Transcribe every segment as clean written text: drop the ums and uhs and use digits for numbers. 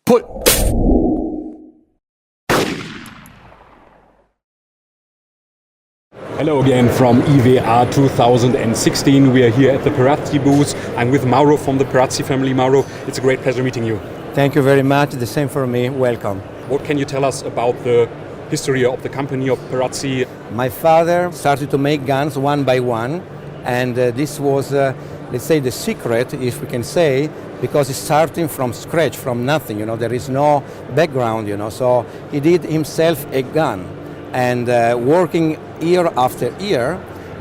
Pull! Hello again from EVR 2016. We are here at the Perazzi booth. I'm with Mauro from the Perazzi family. Mauro, it's a great pleasure meeting you. Thank you very much. The same for me. Welcome. What can you tell us about the history of the company of Perazzi? My father started to make guns one by one, and this was, let's say, the secret, if we can say, because it's starting from scratch, from nothing. There is no background. So he did himself a gun, and working year after year.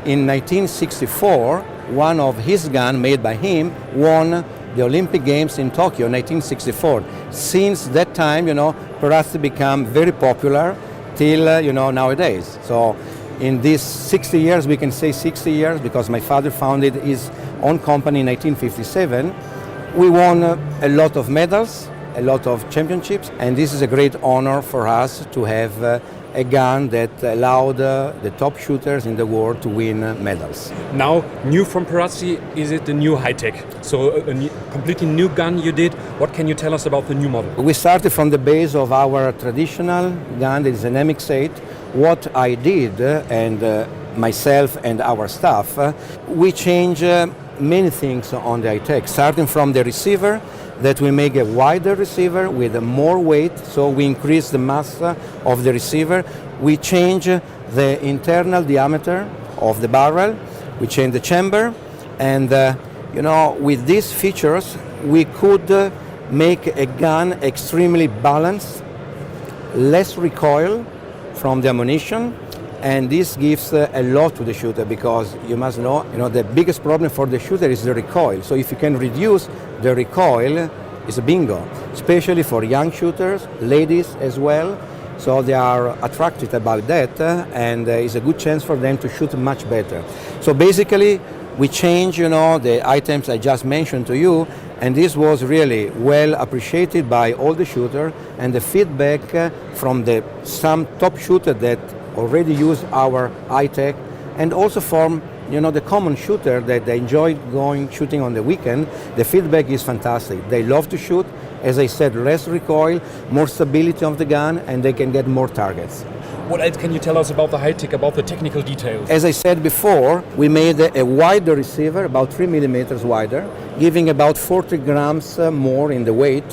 In 1964, one of his guns made by him won the Olympic Games in Tokyo, 1964. Since that time, Perazzi became very popular till, nowadays. So in these 60 years, we can say 60 years, because my father founded his own company in 1957. We won a lot of medals, a lot of championships, and this is a great honor for us to have a gun that allowed the top shooters in the world to win medals. Now, new from Perazzi, is it the new High Tech? So a completely new gun you did. What can you tell us about the new model? We started from the base of our traditional gun, that is an MX8. What I did, and myself and our staff, we changed many things on the High Tech, starting from the receiver, that we make a wider receiver with more weight, so we increase the mass of the receiver. We change the internal diameter of the barrel, we change the chamber, and with these features we could make a gun extremely balanced, less recoil from the ammunition, and this gives a lot to the shooter, because you must know, the biggest problem for the shooter is the recoil. So if you can reduce the recoil, it's a bingo, especially for young shooters, ladies as well. So they are attracted about that, and it's a good chance for them to shoot much better. So basically, we change, the items I just mentioned to you, and this was really well appreciated by all the shooters, and the feedback from some top shooters that already use our High Tech, and also from the common shooter that they enjoy shooting on the weekend. The feedback is fantastic. They love to shoot. As I said, less recoil, more stability of the gun, and they can get more targets. What else can you tell us about the High Tech, about the technical details? As I said before, we made a wider receiver, about 3 millimeters wider, giving about 40 grams more in the weight,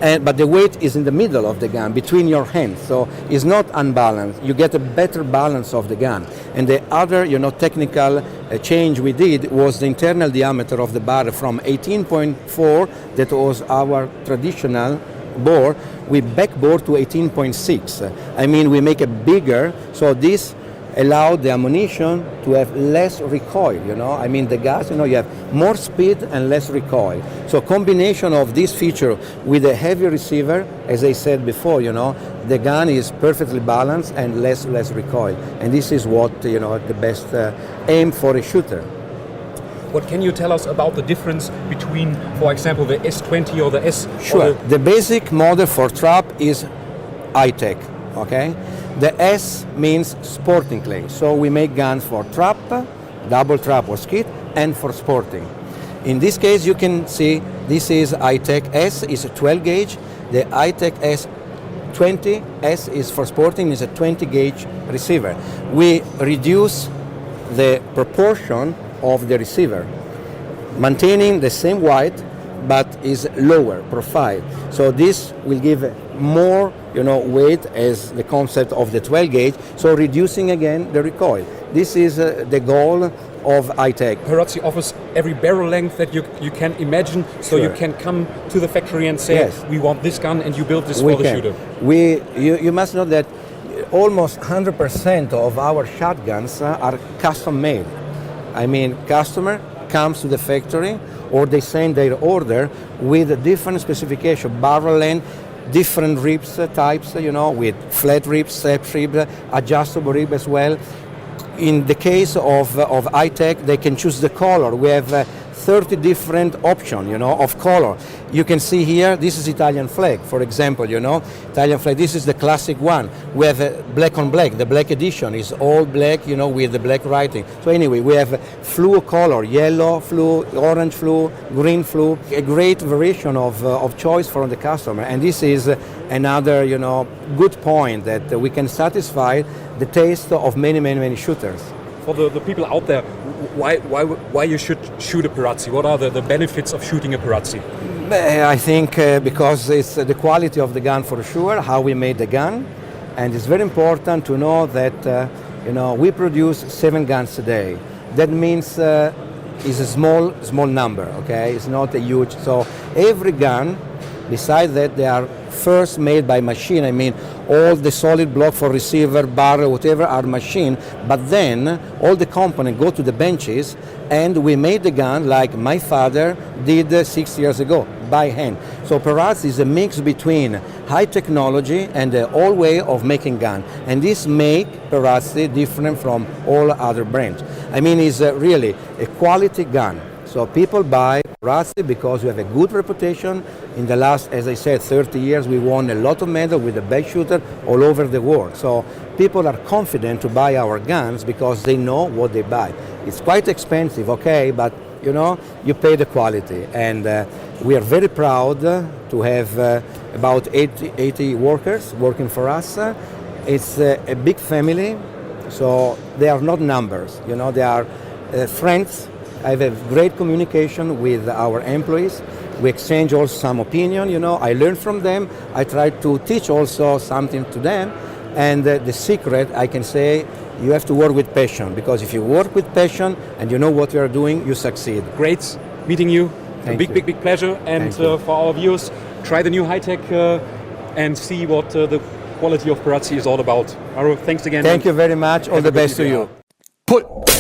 but the weight is in the middle of the gun, between your hands, so it's not unbalanced. You get a better balance of the gun. And the other, technical change we did was the internal diameter of the barrel from 18.4, that was our traditional bore, we backbore to 18.6. I mean, we make it bigger, so this allowed the ammunition to have less recoil, I mean, the gas, you have more speed and less recoil. So combination of this feature with a heavy receiver, as I said before, the gun is perfectly balanced and less recoil. And this is what, the best aim for a shooter. What can you tell us about the difference between, for example, the S20 or the S? Sure. The basic model for trap is High Tech, okay? The S means sporting clay. So we make guns for trap, double trap or skeet, and for sporting. In this case, you can see this is High Tech S, is a 12 gauge. The High Tech S20, S is for sporting, is a 20 gauge receiver. We reduce the proportion of the receiver, maintaining the same weight, but is lower profile. So this will give more, weight as the concept of the 12 gauge. So reducing again the recoil. This is the goal of High Tech. Perazzi offers every barrel length that you can imagine, so Sure. you can come to the factory and say, Yes. we want this gun, and you build this for the shooter. You must know that almost 100% of our shotguns are custom made. I mean, customer comes to the factory, or they send their order with a different specification, barrel length, different ribs types, with flat ribs, step rib, adjustable rib as well. In the case of High Tech, they can choose the color. We have 30 different options, of color. You can see here, this is Italian flag, for example, Italian flag, this is the classic one. We have black on black, the black edition is all black, with the black writing. So anyway, we have fluo color, yellow fluo, orange fluo, green fluo, a great variation of choice for the customer. And this is another, good point that we can satisfy the taste of many shooters. For the people out there, why you should shoot a Perazzi? What are the benefits of shooting a Perazzi? I think because it's the quality of the gun for sure, how we made the gun, and it's very important to know that we produce 7 guns a day. That means it's a small number. Okay, it's not a huge. So every gun, besides that, they are first made by machine. I mean, all the solid block for receiver, barrel, whatever are machine, but then all the components go to the benches and we made the gun like my father did 6 years ago by hand. So Perazzi is a mix between high technology and the old way of making gun, and this make Perazzi different from all other brands. I mean, it's really a quality gun. So people buy Perazzi because we have a good reputation. In the last, as I said, 30 years, we won a lot of medals with the best shooter all over the world. So people are confident to buy our guns because they know what they buy. It's quite expensive, okay, but you pay the quality. And we are very proud to have about 80 workers working for us. It's a big family, so they are not numbers, they are friends. I have a great communication with our employees. We exchange also some opinion, I learn from them. I try to teach also something to them. And the secret, I can say, you have to work with passion, because if you work with passion and you know what you are doing, you succeed. Great meeting you. Thank a you. big pleasure. And for our viewers, try the new High Tech and see what the quality of Perazzi is all about. Mauro, thanks again. Thank you very much. All the best to you. Put.